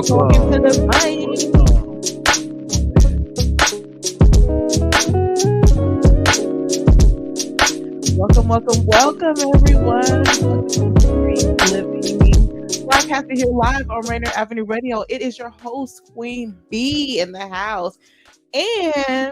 Talking to the mic. Welcome, everyone. Welcome to Green Living. Broadcasting here live on Rainier Avenue Radio. It is your host, Queen B, in the house. And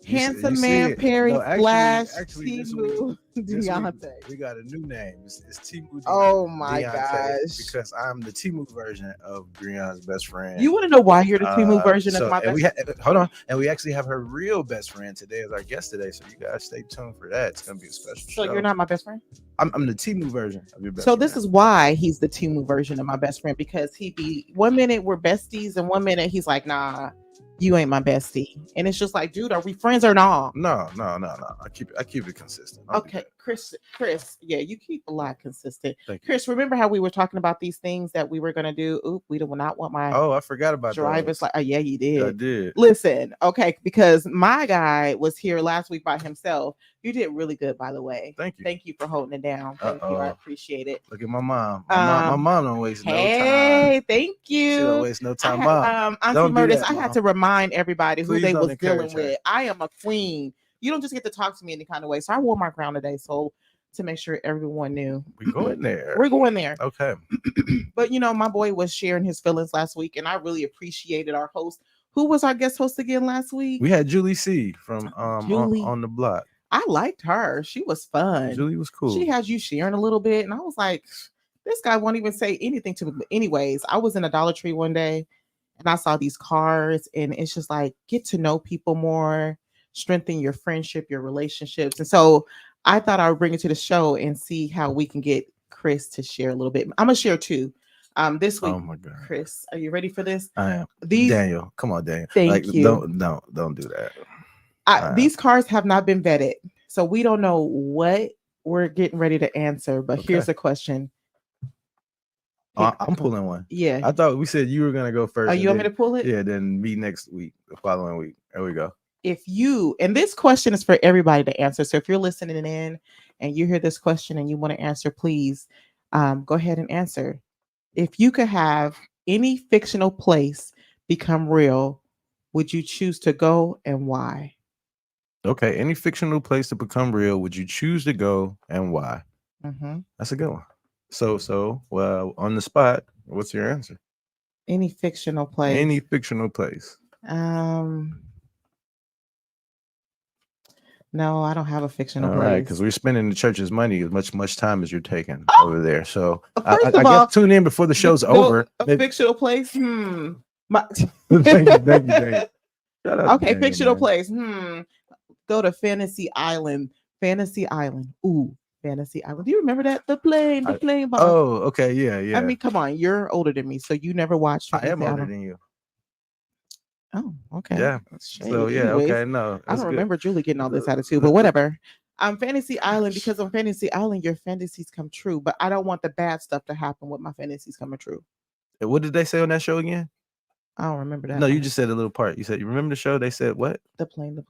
handsome man Perry Flash Timu Deaunte. We got a new name. It's Timu. Oh my Deaunte, gosh! Because I'm the Timu version of Brianna's best friend. You want to know why you're the Timu version of my best friend? Hold on, and we actually have her real best friend today as our guest today. So you guys stay tuned for that. It's gonna be a special show. So you're not my best friend? I'm the Timu version of your best. So friend. this is why he's the Timu version of my best friend, because he be 1 minute we're besties and 1 minute he's like, nah, you ain't my bestie. And it's just like, dude, are we friends or not? No. I keep it consistent. Okay, Chris, yeah, you keep a lot consistent. Chris, remember how we were talking about these things that we were gonna do? Oop, we do not want my I forgot about drivers. Like, oh yeah, you did. I did. Listen, okay, because my guy was here last week by himself. You did really good, by the way. Thank you. Thank you for holding it down. Thank you. I appreciate it. Look at my mom. My mom don't waste no time. Hey, thank you. She don't waste no time. Auntie Murders, I had to remind everybody who they was dealing her. with. I am a queen. You don't just get to talk to me any kind of way. So I wore my crown today. So to make sure everyone knew. We're going there. We're going there. Okay. But my boy was sharing his feelings last week, and I really appreciated our host. Who was our guest host again last week? We had Julie C from on the block. I liked her. She was fun. Julie was cool. She had you sharing a little bit, and I was like, this guy won't even say anything to me. But anyways, I was in a Dollar Tree one day, and I saw these cards, and it's just like, get to know people more, strengthen your friendship, your relationships. And so I thought I would bring it to the show and see how we can get Chris to share a little bit. I'm gonna share too. This week. Oh my God, Chris, are you ready for this? I am. Daniel, come on, Daniel. Thank you. Don't do that. These cards have not been vetted, so we don't know what we're getting ready to answer. But here's a question. I'm pulling one. Yeah. I thought we said you were gonna go first. Are you want me to pull it? Yeah, then me next week, the following week. There we go. And this question is for everybody to answer. So if you're listening in and you hear this question and you want to answer, please go ahead and answer. If you could have any fictional place become real, would you choose to go and why? Okay, any fictional place to become real, would you choose to go and why? Mm-hmm. That's a good one. So, well, on the spot, what's your answer? Any fictional place. Any fictional place. No, I don't have a fictional place. All right, because we're spending the church's money as much time as you're taking over there. So I guess tune in before the show's over. A fictional place? Thank you. Shut up, okay, Daniel, fictional man. place. Go to Fantasy Island. Fantasy Island. Ooh, Fantasy Island. Do you remember that? The plane. Oh, okay, yeah. I mean, come on, you're older than me, so you never watched Fantasy I am older Island. than you. Oh, okay. Yeah. So yeah, Anyways, okay, no. I don't remember Julie getting all this attitude, but whatever. Fantasy Island, because on Fantasy Island, your fantasies come true, but I don't want the bad stuff to happen with my fantasies coming true. What did they say on that show again? I don't remember that. No, you just said a little part. You said you remember the show? They said what? The plane. The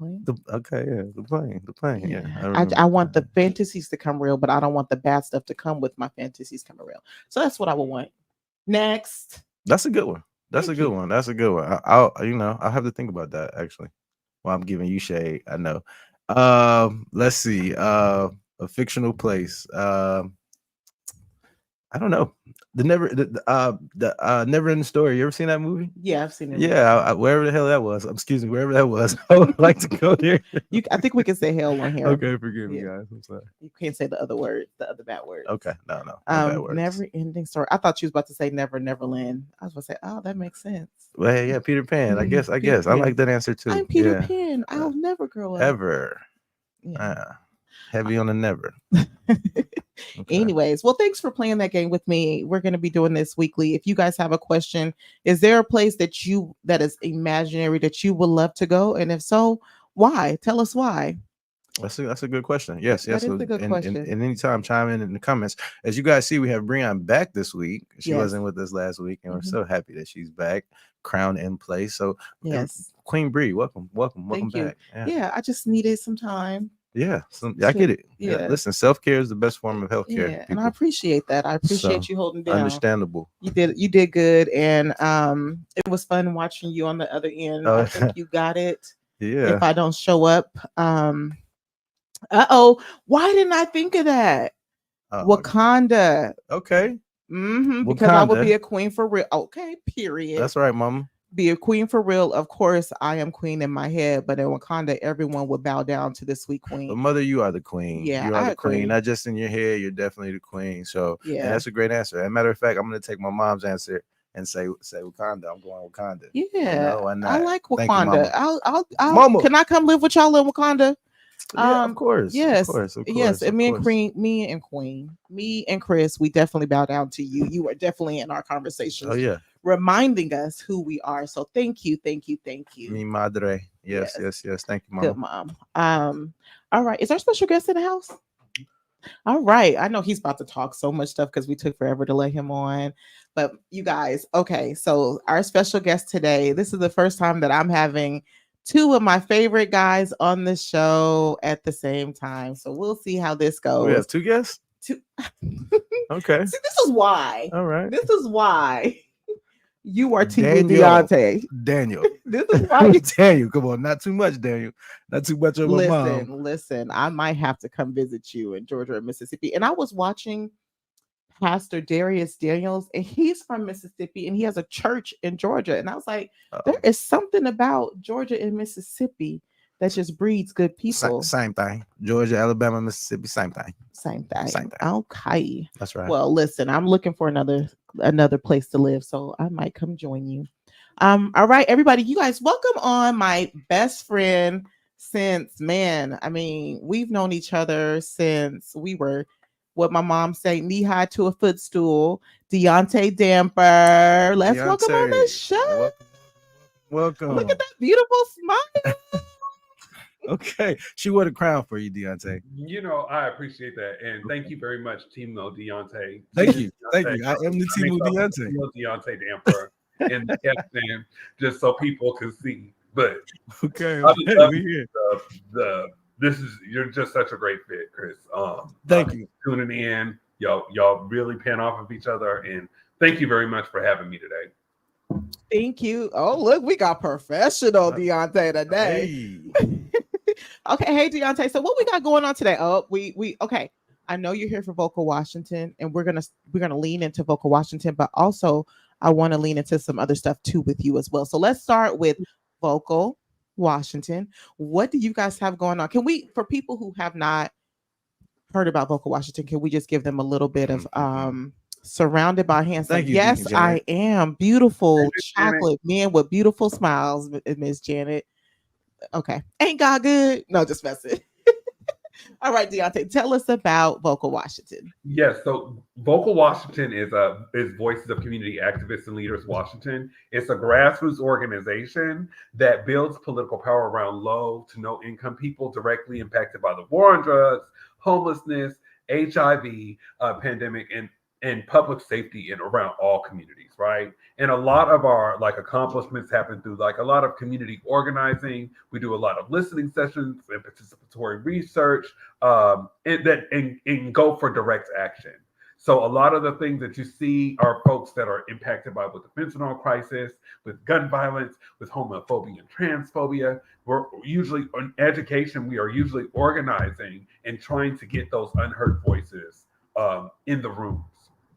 plane. Yeah. I want the fantasies to come real, but I don't want the bad stuff to come with my fantasies coming real. So that's what I would want. Next. That's a good one. That's a good one. I'll have to think about that actually. While I'm giving you shade, I know. Let's see. A fictional place. I don't know. The Never Ending Story. You ever seen that movie? Yeah, I've seen it. Yeah, wherever the hell that was. Excuse me, wherever that was. I would like to go there. I think we can say hell on here. Okay, forgive me, guys. I'm sorry. You can't say the other word, the other bad word. Okay, no bad words. Never Ending Story. I thought you was about to say Neverland. I was going to say, oh, that makes sense. Well, yeah, Peter Pan. I guess. I like that answer too. I'm Peter Pan. I'll never grow up. Ever. Yeah. Heavy on the never. Okay. Anyways, well, thanks for playing that game with me. We're going to be doing this weekly. If you guys have a question, is there a place that is imaginary that you would love to go? And if so, why? Tell us why. That's a good question. Yes. That is a good question. And anytime, chime in the comments. As you guys see, we have Brianna back this week. She wasn't with us last week, and we're so happy that she's back, crowned in place. So, yes, Queen Bree, welcome Thank back. Yeah, I just needed some time. Yeah, I get it. Yeah, Yeah. listen, self-care is the best form of healthcare. Yeah, and I appreciate that. I appreciate you holding down. Understandable. You did good, and it was fun watching you on the other end. I think you got it. Yeah. If I don't show up, why didn't I think of that? Wakanda. Okay. Because I would be a queen for real. Okay, period. That's right, mama. Be a queen for real. Of course, I am queen in my head, but in Wakanda, everyone would bow down to the sweet queen. But mother, you are the queen. Yeah, you are the agree. queen, not just in your head. You're definitely the queen. So, yeah, and that's a great answer. As a matter of fact, I'm going to take my mom's answer and say Wakanda. I'm going Wakanda. Yeah, I like Wakanda. Thank you, I'll Mama. Can I come live with y'all in Wakanda? Yeah, of course. Yes, of course. yes. And me and Chris, we definitely bow down to you. You are definitely in our conversations. Oh yeah, reminding us who we are. So thank you. Mi madre. Yes. Thank you, Mama. Good mom. All right. Is our special guest in the house? All right. I know he's about to talk so much stuff because we took forever to let him on. But you guys, okay. So our special guest today, this is the first time that I'm having two of my favorite guys on the show at the same time. So we'll see how this goes. We have two guests? Okay. See, this is why. All right. This is why you are Team Deaunte. Daniel. This is why. Daniel, come on. Not too much, Daniel. Not too much of my mom. Listen. I might have to come visit you in Georgia or Mississippi. And I was watching Pastor Darius Daniels, and he's from Mississippi, and he has a church in Georgia. And I was like, there is something about Georgia and Mississippi that just breeds good people. Same thing. Georgia, Alabama, Mississippi, same thing. Same thing. Okay. That's right. Well, listen, I'm looking for another place to live, so I might come join you. All right, everybody, you guys, welcome on my best friend since, we've known each other since we were, what my mom say, knee high to a footstool. Deaunte Damper. Let's welcome on the show. Welcome. Look at that beautiful smile. Okay, she wore the crown for you, Deaunte. I appreciate that, and thank you very much, Timo Deaunte. Thank you. I am the Timo Deaunte. Deaunte Damper, and the captain, just so people can see. But okay, you're just such a great fit, Chris. Thank you. Tuning in, y'all really pan off of each other, and thank you very much for having me today. Thank you. Oh, look, we got professional Deaunte today. Hey. Okay, hey Deaunte. So what we got going on today? Oh, we okay. I know you're here for Vocal Washington, and we're gonna lean into Vocal Washington, but also I want to lean into some other stuff too with you as well. So let's start with Vocal Washington. What do you guys have going on? Can we, for people who have not heard about Vocal Washington, can we just give them a little bit of surrounded by handsome? Thank you, yes, I am beautiful chocolate men with beautiful smiles, Miss Janet. Okay, ain't God good? No, just messing. All right, Deaunte, tell us about Vocal Washington. Yes, so Vocal Washington is Voices of Community Activists and Leaders Washington. It's a grassroots organization that builds political power around low to no income people directly impacted by the war on drugs, homelessness, HIV, pandemic, and public safety and around all communities, right? And a lot of our accomplishments happen through a lot of community organizing. We do a lot of listening sessions and participatory research, and go for direct action. So a lot of the things that you see are folks that are impacted by with the fentanyl crisis, with gun violence, with homophobia and transphobia. We're usually on education. We are usually organizing and trying to get those unheard voices in the rooms.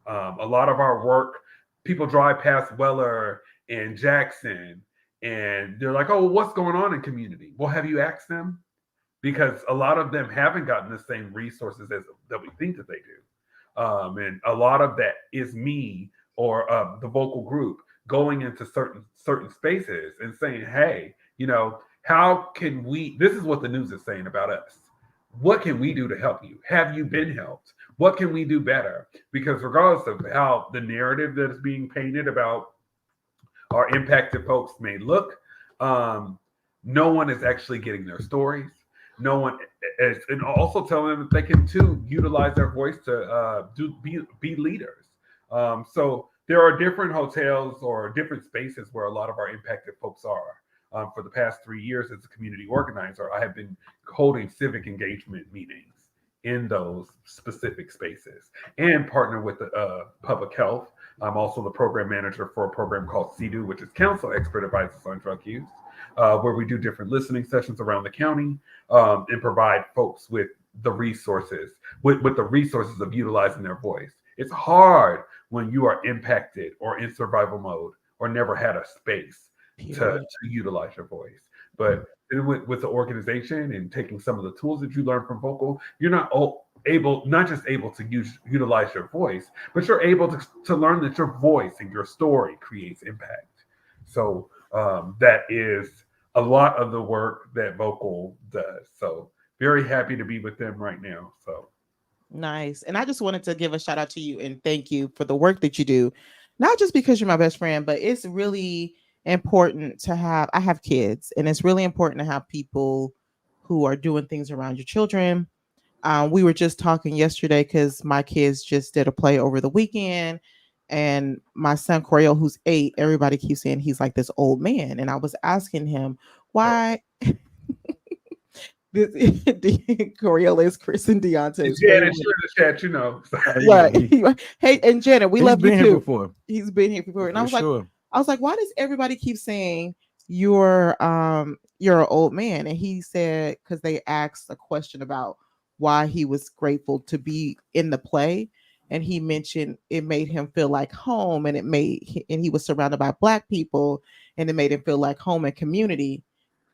A lot of our work, people drive past Weller and Jackson, and they're like, "Oh, what's going on in community?" Well, have you asked them? Because a lot of them haven't gotten the same resources that we think that they do. And a lot of that is me or the vocal group going into certain spaces and saying, "Hey, how can we?" This is what the news is saying about us. What can we do to help you? Have you been helped? What can we do better? Because regardless of how the narrative that is being painted about our impacted folks may look, no one is actually getting their stories. No one is, and also telling them that they can too utilize their voice to be leaders. So there are different hotels or different spaces where a lot of our impacted folks are. for the past 3 years as a community organizer, I have been holding civic engagement meetings in those specific spaces and partner with the public health. I'm also the program manager for a program called CDU, which is Council Expert Advices on Drug Use, where we do different listening sessions around the county and provide folks with the resources, with the resources of utilizing their voice. It's hard when you are impacted or in survival mode or never had a space to utilize your voice. But with the organization and taking some of the tools that you learn from Vocal, you're not just able to utilize your voice, but you're able to learn that your voice and your story creates impact. So that is a lot of the work that Vocal does. So very happy to be with them right now. So nice. And I just wanted to give a shout out to you and thank you for the work that you do, not just because you're my best friend, but it's really important to have, I have kids, and it's really important to have people who are doing things around your children. We were just talking yesterday because my kids just did a play over the weekend, and my son Coriel, who's 8, everybody keeps saying he's like this old man, and I was asking him why. Coriel is Chris and Deaunte's. Janet, sure the chat, you know. Right. Hey, and Janet, we love you too. Here before. He's been here before, and I was sure. like, why does everybody keep saying you're an old man? And he said because they asked a question about why he was grateful to be in the play, and he mentioned it made him feel like home, and he was surrounded by Black people, and it made him feel like home and community.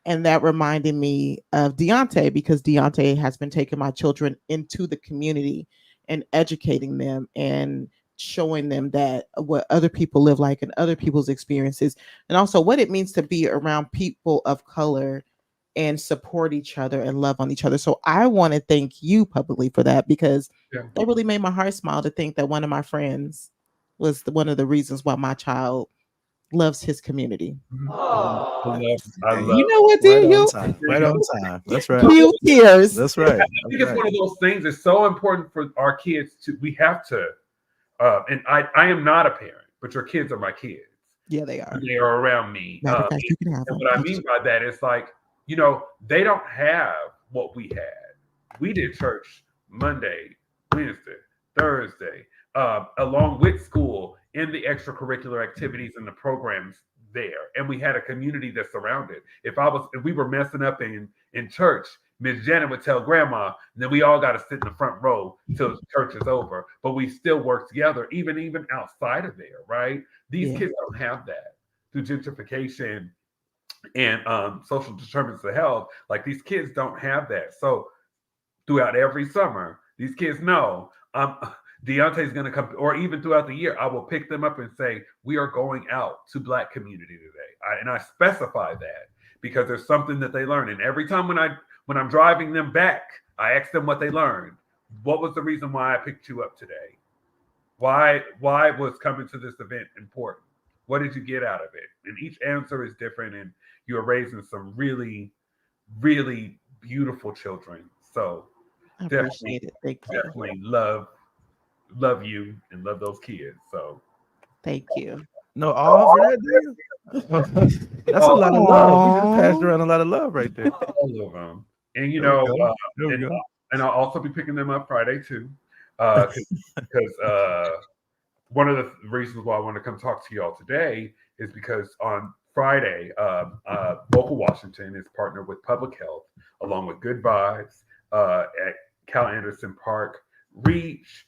And that reminded me of Deaunte, because Deaunte has been taking my children into the community and educating them and showing them that what other people live like and other people's experiences, and also what it means to be around people of color and support each other and love on each other. So I want to thank you publicly for that, because that really made my heart smile to think that one of my friends was one of the reasons why my child loves his community. I love you know what, dear? Right on time. That's right. Few tears. That's right. I think it's one of those things. It's so important for our kids we have to, and I am not a parent, but your kids are my kids. Yeah, they are. They are around me. Matter of fact, you can have them. What I mean by that is like, they don't have what we had. We did church Monday, Wednesday, Thursday, along with school, in the extracurricular activities and the programs there. And we had a community that surrounded. If we were messing up in church, Miss Janet would tell grandma, and then we all got to sit in the front row till church is over. But we still work together, even outside of there, right? These kids don't have that through gentrification and social determinants of health. Like, these kids don't have that. So throughout every summer, these kids know Deaunte's going to come, or even throughout the year, I will pick them up and say, we are going out to Black community today. And I specify that because there's something that they learn. And every time when I'm driving them back, I ask them what they learned. What was the reason why I picked you up today? Why was coming to this event important? What did you get out of it? And each answer is different, and you are raising some really, really beautiful children. So I appreciate it. Thank you. Definitely love you and love those kids. So thank you. No, all for that. That's a lot of love. We just passed around a lot of love right there. All of them. And and I'll also be picking them up Friday too, because one of the reasons why I want to come talk to y'all today is because on Friday, Vocal Washington is partnered with Public Health along with Good Vibes at Cal Anderson Park, Reach,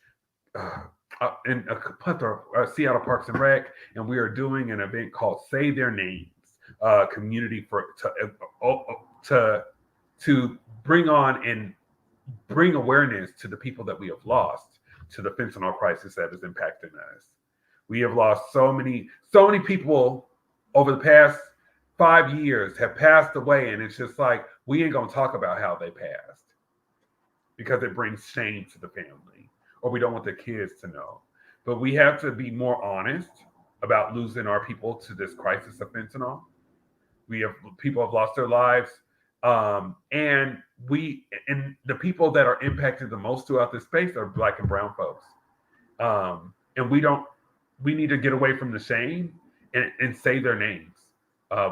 and a plethora of Seattle Parks and Rec, and we are doing an event called Say Their Names, community to bring on and bring awareness to the people that we have lost to the fentanyl crisis that is impacting us. We have lost so many people over the past 5 years have passed away, and it's just like, we ain't gonna talk about how they passed because it brings shame to the family, or we don't want the kids to know. But we have to be more honest about losing our people to this crisis of fentanyl. People have lost their lives, and the people that are impacted the most throughout this space are Black and brown folks. And we need to get away from the shame and say their names.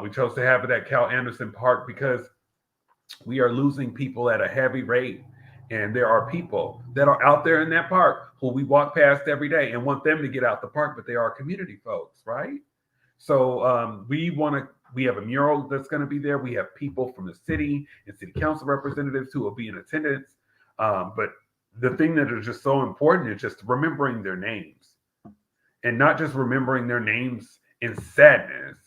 We chose to have it at Cal Anderson Park because we are losing people at a heavy rate. And there are people that are out there in that park who we walk past every day and want them to get out the park, but they are community folks, right? So we have a mural that's going to be there. We have people from the city and city council representatives who will be in attendance. But the thing that is just so important is just remembering their names, and not just remembering their names in sadness.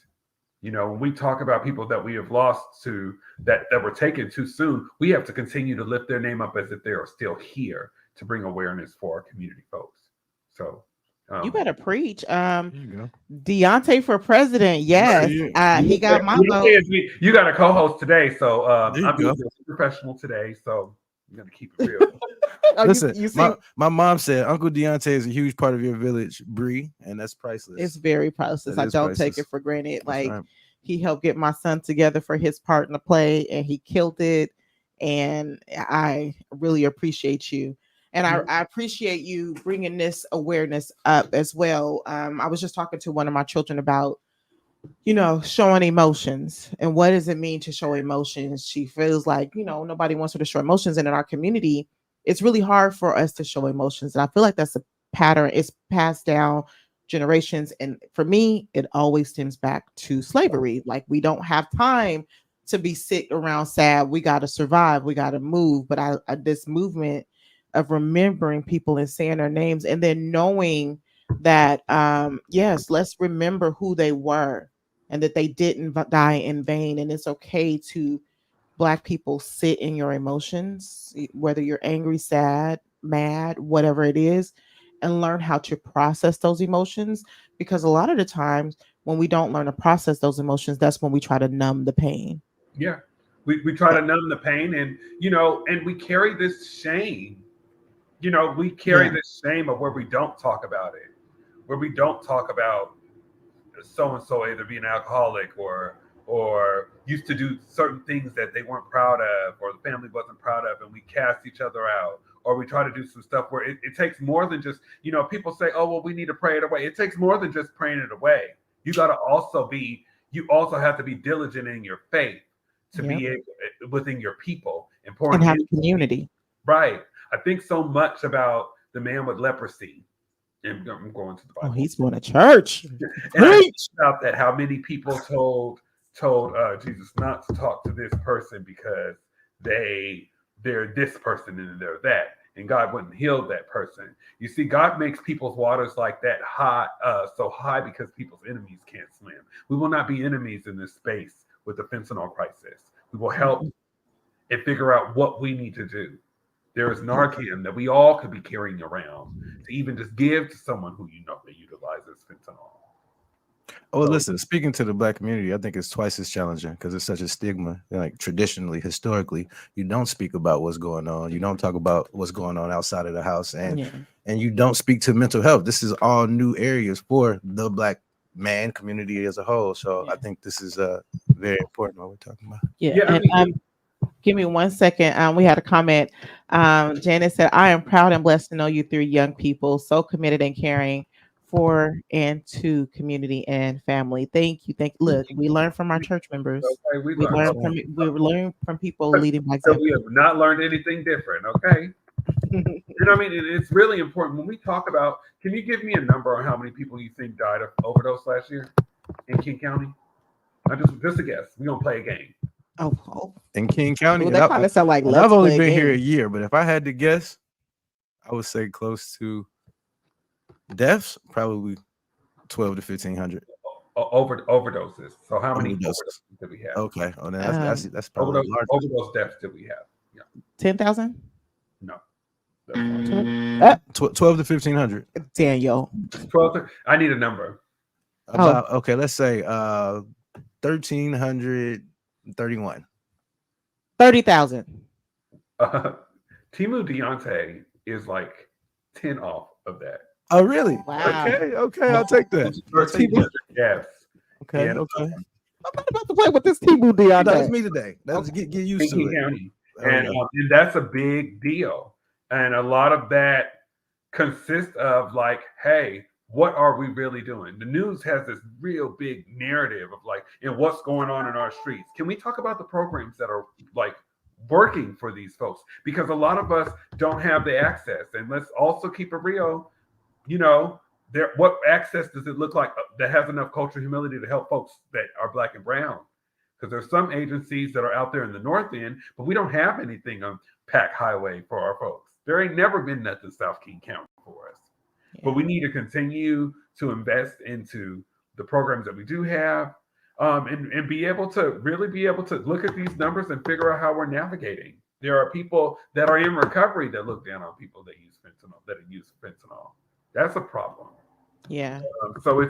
You know, when we talk about people that we have lost to that were taken too soon, we have to continue to lift their name up as if they are still here to bring awareness for our community folks. So You better preach. There you go. Deaunte for president. Yes. He got my vote. You got a co-host today, so There you I'm go. being professional today, so I'm gonna keep it real. Listen, you see, my mom said Uncle Deaunte is a huge part of your village, Bree, and that's priceless. it's very priceless. That I is don't take priceless. it for granted. That's Like right. he helped get my son together for his part in the play, and he killed it. And I really appreciate you. And I appreciate you bringing this awareness up as well. I was just talking to one of my children about, showing emotions and what does it mean to show emotions. She feels like, nobody wants her to show emotions. And in our community, it's really hard for us to show emotions. And I feel like that's a pattern. It's passed down generations. And for me, it always stems back to slavery. Like we don't have time to be sit around sad. We got to survive. We got to move. But this movement of remembering people and saying their names and then knowing that, yes, let's remember who they were and that they didn't die in vain. And it's okay to Black people sit in your emotions, whether you're angry, sad, mad, whatever it is, and learn how to process those emotions. Because a lot of the times when we don't learn to process those emotions, that's when we try to numb the pain. Yeah, we try to numb the pain, and and we carry this shame. We carry this shame of where we don't talk about it, where we don't talk about so and so either being alcoholic or used to do certain things that they weren't proud of or the family wasn't proud of, and we cast each other out, or we try to do some stuff where it takes more than just, people say, oh, well, we need to pray it away. It takes more than just praying it away. You also have to be diligent in your faith to be able within your people and have a community. Right. I think so much about the man with leprosy. And I'm going to the Bible. Oh, he's going to church. And I think about that, how many people told Jesus not to talk to this person because they're this person and they're that, and God wouldn't heal that person. You see, God makes people's waters like that high, so high because people's enemies can't swim. We will not be enemies in this space with the fentanyl crisis. We will help and figure out what we need to do. There is Narcan that we all could be carrying around to even just give to someone who that utilizes fentanyl. Oh, listen, speaking to the Black community, I think it's twice as challenging because it's such a stigma. Like traditionally, historically, you don't speak about what's going on. You don't talk about what's going on outside of the house, and you don't speak to mental health. This is all new areas for the Black man community as a whole. So I think this is very important what we're talking about. Give me 1 second. We had a comment. Janet said, I am proud and blessed to know you three young people, so committed and caring for and to community and family. Thank you. Look, we learn from our church members. Okay, we learn from people leading by so example. we have not learned anything different. Okay. And I mean, it's really important when we talk about, can you give me a number on how many people you think died of overdose last year in King County? Just a guess. We're going to play a game. Oh. In King County. Well, that kind of sound like I've only been here a year, but if I had to guess, I would say close to deaths, probably 12 to 1,500. Overdoses. So how many overdoses did we have? Okay. Oh, that's probably overdose deaths did we have? Yeah. 10,000? No. 12 to 1,500. Daniel. 12. I need a number. Okay, let's say 1,331. 30,000. Timu Deaunte is like 10 off of that. Oh, really? Wow. Okay, I'll take that. Yes. Okay. I'm not about to play with this Timu Deaunte. That was me today. That's get used to it. County. And that's a big deal. And a lot of that consists of like, hey, what are we really doing? The news has this real big narrative of like, and what's going on in our streets. Can we talk about the programs that are like working for these folks? Because a lot of us don't have the access. And let's also keep it real, you know, what access does it look like that has enough cultural humility to help folks that are Black and brown? Because there's some agencies that are out there in the North End, but we don't have anything on Pack Highway for our folks. There ain't never been nothing South King County for us. Yeah. But we need to continue to invest into the programs that we do have, and be able to really be able to look at these numbers and figure out how we're navigating. There are people that are in recovery that look down on people that use fentanyl. That's a problem. Yeah. So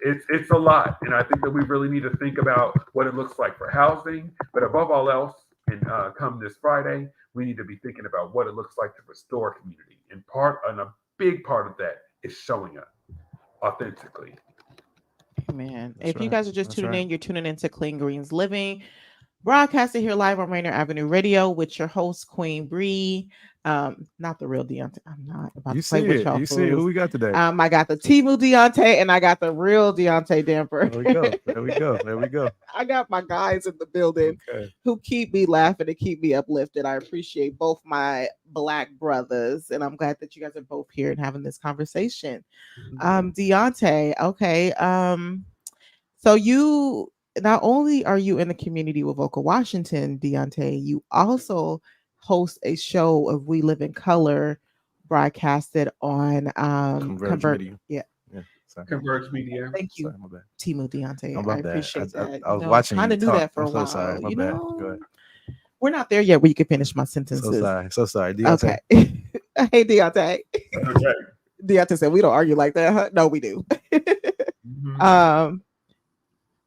it's a lot, and I think that we really need to think about what it looks like for housing. But above all else, and come this Friday, we need to be thinking about what it looks like to restore community. And a big part of that is showing up authentically. Man, if you guys are just tuning in, you're tuning into Clean Greens Living, broadcasting here live on Rainier Avenue Radio with your host, Queen Bree. Not the real Deaunte. I'm not about to play with y'all. You see who we got today? I got the Temu Deaunte and I got the real Deaunte Damper. There we go. I got my guys in the building who keep me laughing and keep me uplifted. I appreciate both my Black brothers, and I'm glad that you guys are both here and having this conversation. Deaunte, okay. So you not only are you in the community with Vocal Washington, Deaunte, you also host a show of We Live in Color, broadcasted on Converge Media. Yeah. Converge Media. Thank you, Temu Deaunte. I appreciate that. I was watching. Kind of knew that for a while. Sorry, my bad. Go ahead. We're not there yet where you can finish my sentences. So sorry. Deaunte. Okay. Hey, Deaunte. Okay. Deaunte said we don't argue like that, huh? No, we do.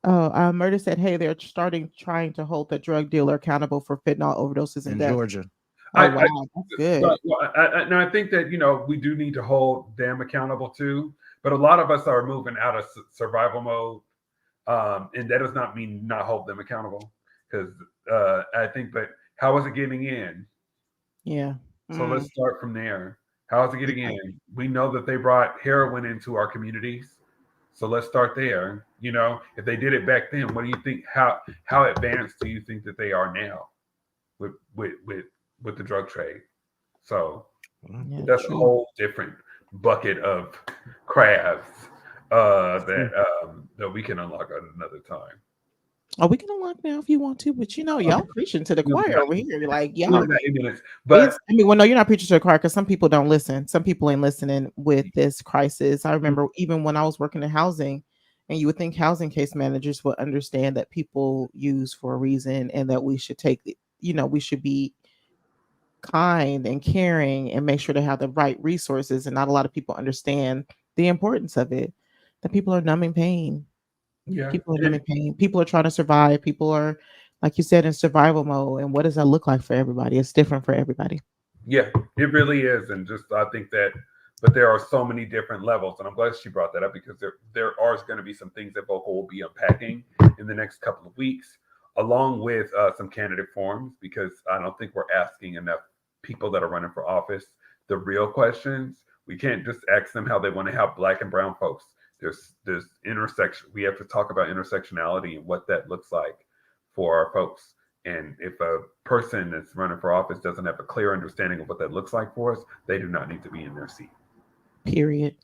Murder said, hey, they're trying to hold the drug dealer accountable for fentanyl overdoses in Georgia. Oh, wow. That's good. I think that, we do need to hold them accountable too. But a lot of us are moving out of survival mode. And that does not mean not hold them accountable. Because I think, but how is it getting in? Yeah. So let's start from there. How is it getting in? We know that they brought heroin into our communities. So let's start there. If they did it back then, what do you think? How advanced do you think that they are now with the drug trade? So that's a whole different bucket of crabs that we can unlock at another time. Oh, we can unlock now if you want to, but y'all preaching to the choir over here. You're like, y'all. But no, you're not preaching to the choir because some people don't listen. Some people ain't listening with this crisis. I remember even when I was working in housing, and you would think housing case managers would understand that people use for a reason, and that we should we should be kind and caring and make sure they have the right resources. And not a lot of people understand the importance of it. That people are numbing pain. Yeah. People are numbing pain. People are trying to survive. People are, like you said, in survival mode. And what does that look like for everybody? It's different for everybody. Yeah, it really is. And I think that, but there are so many different levels. And I'm glad she brought that up because there are going to be some things that Vocal will be unpacking in the next couple of weeks, along with some candidate forums, because I don't think we're asking enough people that are running for office the real questions. We can't just ask them how they want to have Black and brown folks. There's intersection. We have to talk about intersectionality and what that looks like for our folks. And if a person that's running for office doesn't have a clear understanding of what that looks like for us, they do not need to be in their seat. Period.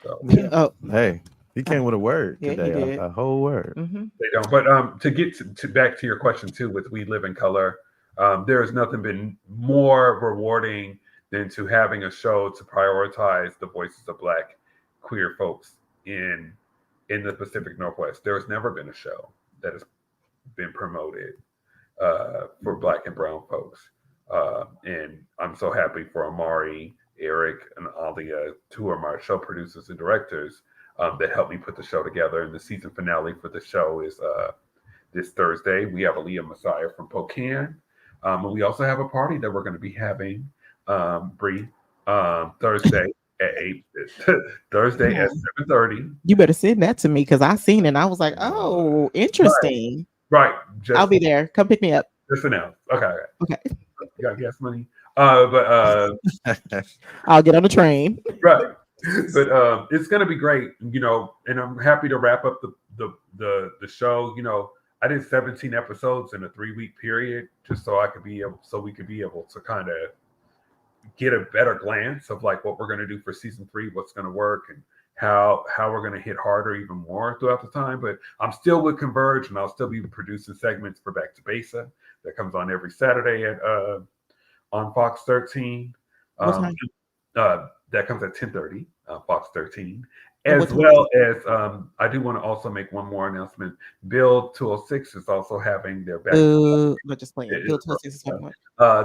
So, hey, he came with a word today, a whole word. Mm-hmm. They don't. But to get to back to your question too, with We Live in Color, there has nothing been more rewarding than to having a show to prioritize the voices of Black queer folks in the Pacific Northwest. There has never been a show that has been promoted for Black and brown folks. And I'm so happy for Amari, Eric, and Alia, two of my show producers and directors that helped me put the show together. And the season finale for the show is this Thursday. We have Aaliyah Messiah from Spokane. And we also have a party that we're going to be having, Bree, Thursday at 8, Thursday at 7:30. You better send that to me because I seen it and I was like, oh, interesting. Right. I'll be there. Come pick me up. Just announced. Okay. You got gas money. I'll get on the train. Right. But it's gonna be great, and I'm happy to wrap up the show. I did 17 episodes in a 3-week period just so we could be able to kind of get a better glance of like what we're going to do for season 3, what's going to work, and how we're going to hit harder even more throughout the time. But I'm still with Converge, and I'll still be producing segments for Back to Basa that comes on every Saturday on Fox 13. That comes at 10:30 Fox 13. As well as I do want to also make one more announcement. Bill 206 is also having their back. Not just playing. Bill 206 is having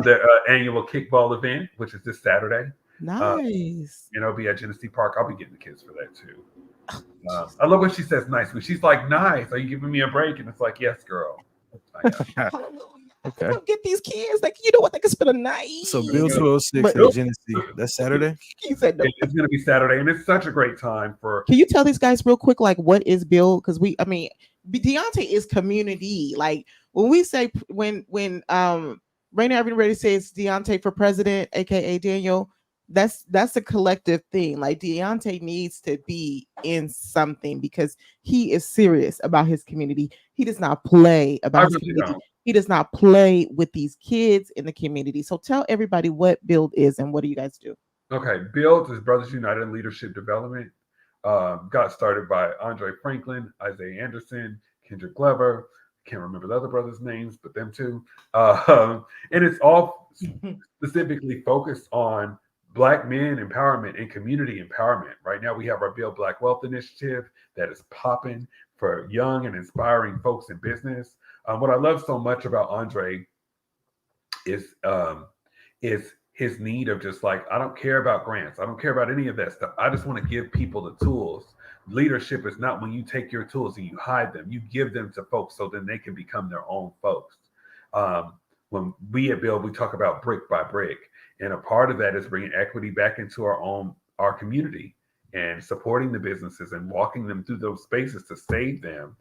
their annual kickball event, which is this Saturday. Nice. It'll be at Genesee Park. I'll be getting the kids for that too. I love when she says nice. When she's like, nice, are you giving me a break? And it's like, yes, girl. Okay. Get these kids. Like, you know what? They can spend a night. So Bill 206 at Genesee. That's Saturday? He said no. It's going to be Saturday, and it's such a great time for. Can you tell these guys real quick, like, what is Bill? Because Deaunte is community. Like, when we say, when Rainier Avenue Radio says Deaunte for president, aka Daniel, that's a collective thing. Like, Deaunte needs to be in something because he is serious about his community. He does not play about his community. He does not play with these kids in the community. So tell everybody what Build is and what do you guys do? Okay, Build is Brothers United in Leadership Development. Got started by Andre Franklin, Isaiah Anderson, Kendrick Glover. Can't remember the other brothers' names, but them too. And it's all specifically focused on Black men empowerment and community empowerment. Right now, we have our Build Black Wealth Initiative that is popping for young and inspiring folks in business. What I love so much about Andre is his need of just like, I don't care about grants. I don't care about any of that stuff. I just want to give people the tools. Leadership is not when you take your tools and you hide them. You give them to folks so then they can become their own folks. When we at Build, we talk about brick by brick. And a part of that is bringing equity back into our community and supporting the businesses and walking them through those spaces to save them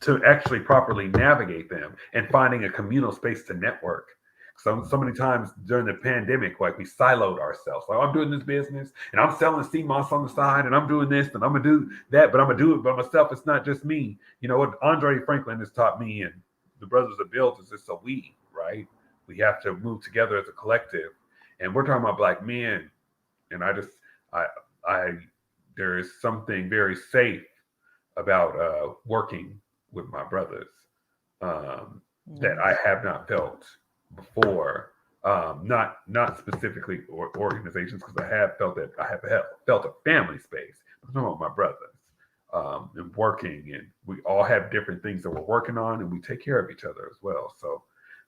to actually properly navigate them and finding a communal space to network. So many times during the pandemic, like we siloed ourselves. Like, I'm doing this business and I'm selling CMOS on the side and I'm doing this and I'm going to do that, but I'm going to do it by myself. It's not just me. You know what Andre Franklin has taught me and the Brothers of Build is it's a we, right? We have to move together as a collective. And we're talking about Black men. And there is something very safe about working with my brothers that I have not felt before. Not specifically organizations, because I have felt that I have felt a family space. I'm talking about my brothers and working, and we all have different things that we're working on, and we take care of each other as well. So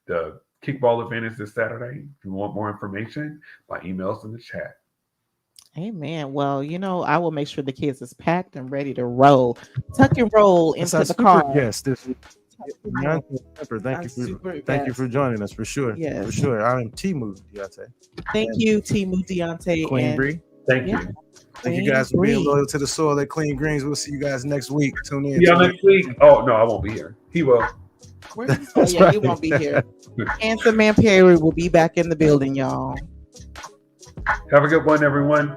the kickball event is this Saturday. If you want more information, my email's in the chat. Amen. Well, I will make sure the kids is packed and ready to roll. Tuck and roll into the car. Yes, thank you for joining us for sure. Yes. For sure. I'm Timu Deaunte. Thank you, Timu Deaunte. Queen Bree. Thank you. Thank you guys for being loyal to the soil at Clean Greens. We'll see you guys next week. Tune in. Yeah, next week. Oh no, I won't be here. He will. He won't be here. Handsome Man Perry will be back in the building, y'all. Have a good one, everyone.